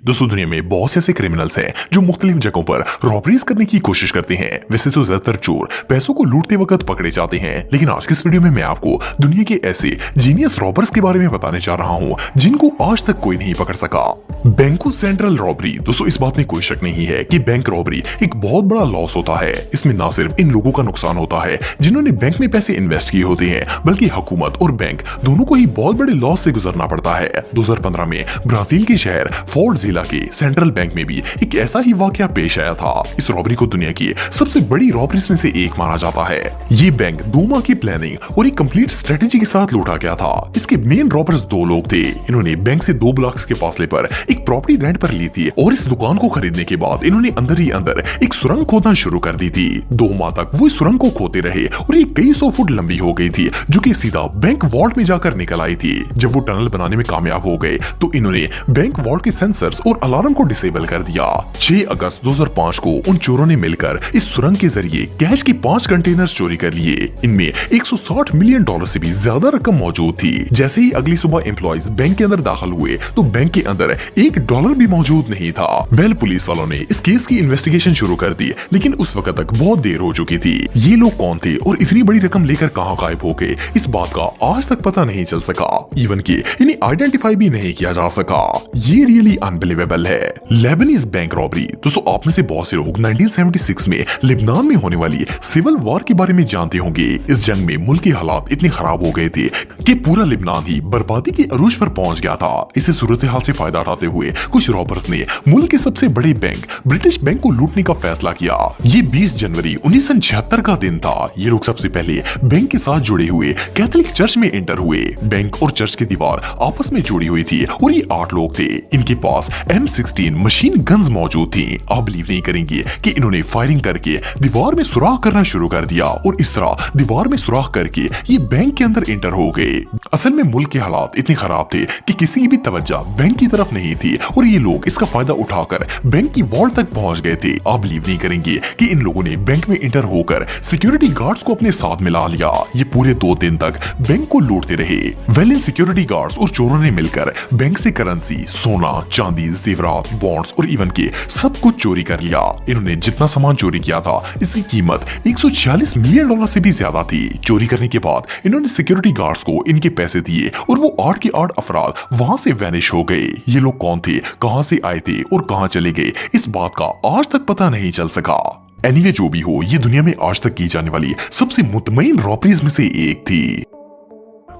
दोस्तों दुनिया में बहुत से ऐसे क्रिमिनल्स हैं जो मुख्तलिफ जगहों पर रॉबरीज करने की कोशिश करते हैं। वैसे तो ज्यादातर चोर पैसों को लूटते वक्त पकड़े जाते हैं, लेकिन आज की इस वीडियो में मैं आपको दुनिया के ऐसे जीनियस रॉबर्स के बारे में बताने जा रहा हूं जिनको आज तक कोई नहीं पकड़ सका। बैंकों सेंट्रल रॉबरी। दोस्तों इस बात में कोई शक नहीं है कि बैंक रॉबरी एक बहुत बड़ा लॉस होता है। इसमें ना सिर्फ इन लोगों का नुकसान होता है जिन्होंने बैंक में पैसे इन्वेस्ट किए होते हैं, बल्कि हुकूमत और बैंक दोनों को ही बहुत बड़े लॉस से गुजरना पड़ता है। 2015 में ब्राजील के शहर फोर्ट जिला के सेंट्रल बैंक में भी एक ऐसा ही वाकया पेश आया था। इस रॉबरी को दुनिया की सबसे बड़ी रॉबरीज में से एक माना जाता है। ये बैंक 2 माह की प्लानिंग और एक कंप्लीट स्ट्रेटेजी के साथ लूटा गया था। इसके मेन रॉबर्स 2 लोग थे। इन्होंने बैंक से 2 ब्लॉक्स के फासले पर एक प्रॉपर्टी रेंट पर ली थी और इस दुकान को खरीदने के बाद इन्होंने अंदर ही अंदर एक सुरंग खोदना शुरू कर दी थी। 2 माह तक वो इस सुरंग को खोदते रहे और ये कई 100 फुट लंबी हो गई थी, जो कि सीधा बैंक वॉल्ट में जाकर निकल आई थी। जब वो टनल बनाने में कामयाब हो गए तो इन्होंने बैंक वॉल्ट के सेंसर्स और अलार्म को डिसेबल कर दिया। 6 अगस्त 2005 को उन चोरों ने मिलकर इस सुरंग के जरिए कैश के 5 कंटेनर चोरी कर लिए। इनमें $160 मिलियन से भी ज्यादा रकम मौजूद थी। जैसे ही अगली सुबह एम्प्लॉइज बैंक के अंदर दाखिल हुए तो बैंक के अंदर $1 भी मौजूद नहीं था। पुलिस वालों ने इस केस की इन्वेस्टिगेशन शुरू कर दी, लेकिन उस वक्त तक बहुत देर हो चुकी थी। ये लोग कौन थे और इतनी बड़ी रकम लेकर कहां गायब हो गए, इस बात का आज तक पता नहीं चल सका। इवन कि इन्हें आइडेंटिफाई भी नहीं किया जा सका। ये रियली अनबिलीवेबल है। Lebanese bank robbery. दोस्तों आप में से बहुत से लोग 1976 में लेबनान में होने वाली सिविल वॉर के बारे में जानते होंगे। इस जंग में मुल्क के हालात इतने खराब हो गए थे कि पूरा लेबनान ही बर्बादी के अरूज पर पहुंच गया था। इसे सूरत हाल से फायदा उठाते हुए कुछ रॉबर्स ने मुल्क के सबसे बड़े बैंक ब्रिटिश बैंक को लूटने का फैसला किया। ये 20 जनवरी 1976 का दिन था। ये लोग सबसे पहले बैंक के साथ जुड़े हुए कैथोलिक चर्च में एंटर हुए। बैंक और चर्च की दीवार आपस में जुड़ी हुई थी और ये 8 लोग थे। इनके पास M16 मशीन गन्स मौजूद थी। आप बिलीव नहीं करेंगे कि इन्होंने फायरिंग करके दीवार में सुराख करना शुरू कर दिया और इस तरह दीवार में सुराख करके ये बैंक के अंदर एंटर हो गए। असल में मुल्क के हालात इतने खराब थे कि किसी की भी तवज्जो बैंक की तरफ नहीं थी और ये लोग इसका फायदा उठाकर बैंक की वॉल्ट तक पहुंच गए थे। आप बिलीव नहीं करेंगे कि इन लोगों ने बैंक में एंटर होकर सिक्योरिटी गार्ड्स को अपने साथ मिला लिया। ये पूरे 2 दिन तक बैंक को लूटते रहे। इन सिक्योरिटी गार्ड्स और चोरों ने मिलकर बैंक से करेंसी, सोना, चांदी, जेवरात, बॉन्ड्स और इवन के सब कुछ चोरी कर लिया। इन्होंने जितना सामान चोरी किया था इसकी कीमत $140 मिलियन से भी ज्यादा थी। चोरी करने के बाद इन्होंने सिक्योरिटी गार्ड्स को इनके पैसे दिए और वो 8 के 8 अफराद वहां से वैनिश हो गए। ये लोग कौन थे, कहां से आए थे और कहां चले गए, इस बात का आज तक पता नहीं चल सका। एनीवे जो भी हो, ये दुनिया में आज तक की जाने वाली सबसे मुतमईन रॉबरीज में से एक थी।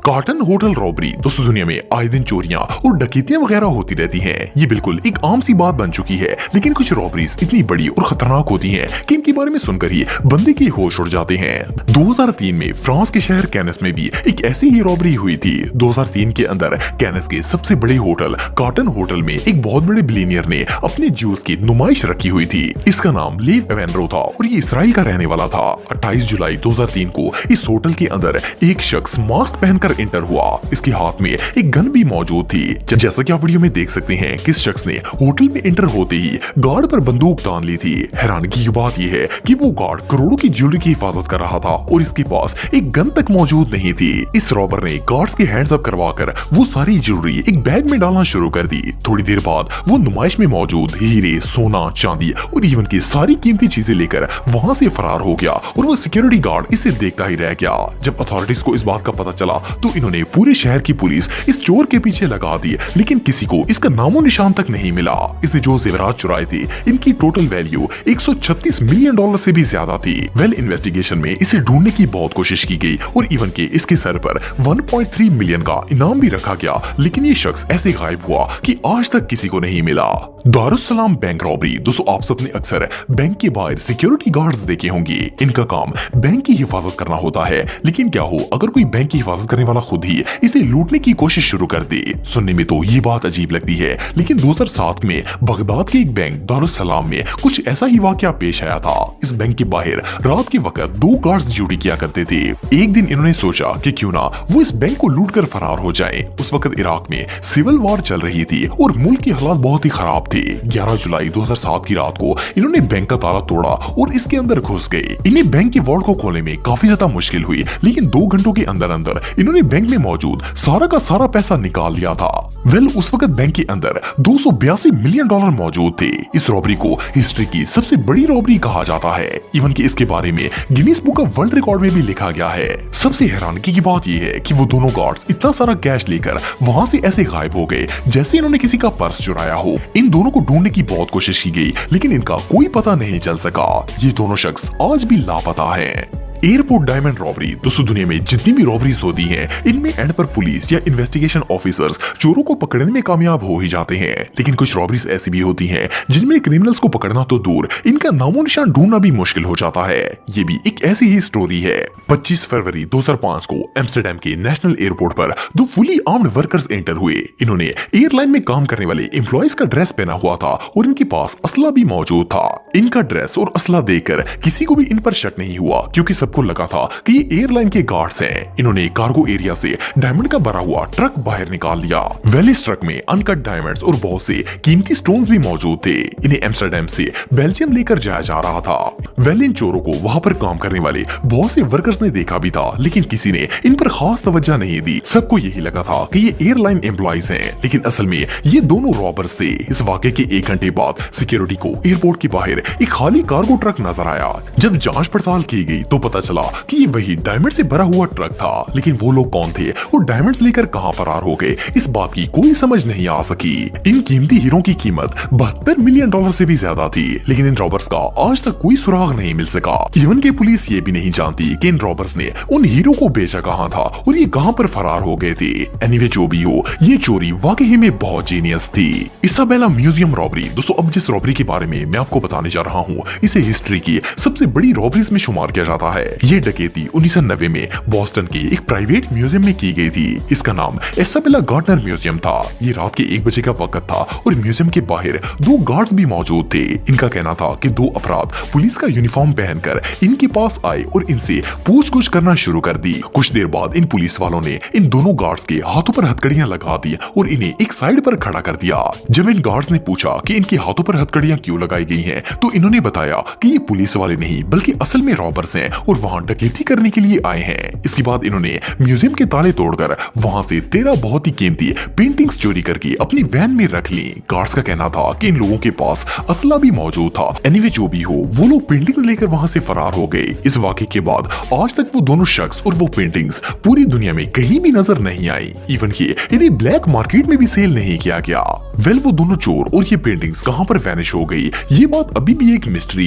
Carton hotel robbery. दोस्तों दुनिया में आए दिन चोरियां और डकैतियां वगैरह होती रहती हैं। ये बिल्कुल एक आम सी बात बन चुकी है, लेकिन कुछ रॉबरीज इतनी बड़ी और खतरनाक होती हैं कि इनके बारे में सुनकर ही बंदे के होश उड़ जाते हैं। 2003 में फ्रांस के शहर कैनस में भी एक ऐसी ही रॉबरी हुई थी। 2003 के अंदर कैनस के सबसे बड़े होटल कार्टन होटल में एक बहुत बड़े बिलियनियर ने अपने ज्यूस की नुमाइश रखी हुई थी। इसका नाम लेव एवेनरो था और ये इसराइल का रहने वाला था। 28 जुलाई 2003 को इस होटल के अंदर एक शख्स मास्क पहनकर एंटर हुआ। इसके हाथ में एक गन भी मौजूद थी। जैसा कि आप वीडियो में देख सकते हैं कि इस शख्स ने होटल में एंटर होते ही गार्ड पर बंदूक तान ली थी। हैरानगी की बात यह है कि वो गार्ड करोड़ों की ज्वेलरी की हिफाजत कर रहा था और इसके पास एक गन तक मौजूद नहीं थी। इस रॉबर ने गार्ड्स के हैंड्स अप करवाकर वो सारी ज्वेलरी एक बैग में डालना शुरू कर दी। थोड़ी देर बाद वो नुमाइश में मौजूद हीरे, सोना, चांदी और इवन की सारी कीमती चीजें लेकर वहां से फरार हो गया और वो सिक्योरिटी गार्ड इसे देखता ही रह गया। जब अथॉरिटीज को इस बात का पता चला तो इन्होंने पूरे शहर की पुलिस इस चोर के पीछे लगा दी, लेकिन किसी को इसका नामो निशान तक नहीं मिला। इसने जो जेवरात चुराए थे इनकी टोटल वैल्यू $136 मिलियन से भी ज्यादा थी। इन्वेस्टिगेशन में इसे ढूंढने की बहुत कोशिश की गई और इवन के इसके सर पर 1.3 मिलियन का इनाम भी रखा गया, लेकिन ये शख्स ऐसे गायब हुआ कि आज तक किसी को नहीं मिला। Darussalam bank robbery. दोस्तों आप सबने अक्सर बैंक के बाहर सिक्योरिटी गार्ड्स देखे होंगे। इनका काम बैंक की हिफाजत करना होता है, लेकिन क्या हो अगर कोई बैंक की हिफाजत करने वाला खुद ही इसे लूटने की कोशिश शुरू कर दे। सुनने में तो ये बात अजीब लगती है, लेकिन 2007 में बगदाद के एक बैंक दारुस्सलाम में कुछ ऐसा ही वाकया पेश आया था। इस बैंक के बाहर रात के वक्त 2 गार्ड्स ड्यूटी किया करते थे। एक दिन इन्होंने सोचा कि क्यों ना वो इस बैंक को लूट कर फरार हो जाए। उस वक्त इराक में सिविल वॉर चल रही थी और मुल्क के हालात बहुत ही खराब थे। 11 जुलाई 2007 की रात को इन्होंने बैंक का ताला तोड़ा और इसके अंदर घुस गए। इन्हें बैंक के वॉल्ट को खोलने में काफी ज्यादा मुश्किल हुई, लेकिन 2 घंटों के अंदर अंदर इन्होंने बैंक में मौजूद सारा का सारा पैसा निकाल लिया था। वेल उस वक्त बैंक के अंदर 282 मिलियन डॉलर मौजूद थे। इस रॉबरी को हिस्ट्री की सबसे बड़ी रॉबरी कहा जाता है। इवन कि इसके बारे में Guinness book of world record में भी लिखा गया है। सबसे हैरानगी की बात यह है कि वो दोनों गार्ड्स इतना सारा कैश लेकर वहां से ऐसे गायब हो गए जैसे इन्होंने किसी का पर्स चुराया हो। इन दोनों को ढूंढने की बहुत कोशिश की गई लेकिन इनका कोई पता नहीं चल सका। ये दोनों शख्स आज भी लापता हैं। Airport diamond robbery. दोस्तों दुनिया में जितनी भी रॉबरीज होती हैं इनमें एंड पर पुलिस या इन्वेस्टिगेशन ऑफिसर्स चोरों को पकड़ने में कामयाब हो ही जाते हैं, लेकिन कुछ रॉबरीज ऐसी भी होती हैं जिनमें क्रिमिनल्स को पकड़ना तो दूर इनका नामो निशान ढूंढना भी मुश्किल हो जाता है। ये भी एक ऐसी ही स्टोरी है। 25 फरवरी 2005 को एम्स्टरडेम के नेशनल एयरपोर्ट पर दो फुली आर्म्ड वर्कर्स एंटर हुए। इन्होंने एयरलाइन में काम करने वाले एम्प्लॉयज का ड्रेस पहना हुआ था और इनके पास असला भी मौजूद था। इनका ड्रेस और असला देखकर किसी को भी इन पर शक नहीं हुआ क्योंकि सबको लगा था कि ये एयरलाइन के गार्ड्स हैं। इन्होंने कार्गो एरिया से डायमंड का भरा हुआ ट्रक बाहर निकाल लिया। वेल इस ट्रक में अनकट डायमंड्स और बहुत से कीमती स्टोन्स भी मौजूद थे। इन्हें एम्स्टरडेम से बेल्जियम लेकर जाया जा रहा था। वेल इन चोरों को वहां पर काम करने वाले बहुत से वर्कर्स ने देखा भी था लेकिन किसी ने इन पर खास तवज्जो नहीं दी। सबको यही लगा था कि ये एयरलाइन एम्प्लॉइज हैं, लेकिन असल में ये दोनों रॉबर्स थे। इस वाकये के 1 घंटे बाद सिक्योरिटी को एयरपोर्ट के बाहर एक खाली कार्गो ट्रक नजर आया। जब जांच पड़ताल की गई तो पता चला कि ये वही डायमंड से भरा हुआ ट्रक था, लेकिन वो लोग कौन थे और डायमंड्स लेकर कहां फरार हो गए इस बात की कोई समझ नहीं आ सकी। इन कीमती हीरों की कीमत 72 मिलियन डॉलर से भी ज्यादा थी, लेकिन इन रॉबर्स का आज तक कोई सुराग नहीं मिल सका। इवन की पुलिस ये भी नहीं जानती कि इन रॉबर्स ने उन हीरो को बेचा कहां था और ये कहां पर फरार हो गए थे। एनीवे जो भी हो, ये चोरी वाकई में बहुत जीनियस थी। Isabella museum robbery. दोस्तों अब जिस रॉबरी के बारे में मैं आपको बताने जा रहा हूँ इसे हिस्ट्री की सबसे बड़ी रॉबरीज में शुमार किया जाता है। ये डकैती 1990 में बॉस्टन के एक प्राइवेट म्यूजियम में की गई थी। इसका नाम इसाबेला गार्डनर म्यूजियम था। ये रात के 1 बजे का वक्त था और म्यूजियम के बाहर 2 गार्ड्स भी मौजूद थे। इनका कहना था कि 2 अफराद पुलिस का यूनिफॉर्म पहनकर इनके पास आए और इनसे पूछगछ करना शुरू कर दी। कुछ देर बाद इन पुलिस वालों ने इन दोनों गार्ड्स के हाथों पर हथकड़ियां लगा दी और इन्हें एक साइड पर खड़ा कर दिया। जब इन गार्ड्स ने पूछा कि इनके हाथों पर हथकड़ियां क्यों लगाई गई हैं, तो इन्होंने बताया कि ये पुलिस वाले नहीं बल्कि असल में रॉबर्स हैं और वहां डकैती करने के लिए आए हैं। इसके बाद इन्होंने म्यूजियम के ताले तोड़कर वहां से 13 बहुत ही कीमती पेंटिंग्स चोरी करके अपनी वैन में रख ली। गार्ड्स का कहना था कि इन लोगों के पास असला भी मौजूद था। एनीवे जो भी हो, वो लोग पेंटिंग्स लेकर वहां से फरार हो गए। इस वाकये के बाद आज तक वो दोनों शख्स और वो पेंटिंग्स पूरी दुनिया में कहीं भी नजर नहीं आई। इवन कि इन्हें ब्लैक मार्केट में भी सेल नहीं किया गया। वेल वो दोनों चोर और ये पेंटिंग्स कहां पर वैनिश हो गई, ये बात अभी भी एक मिस्ट्री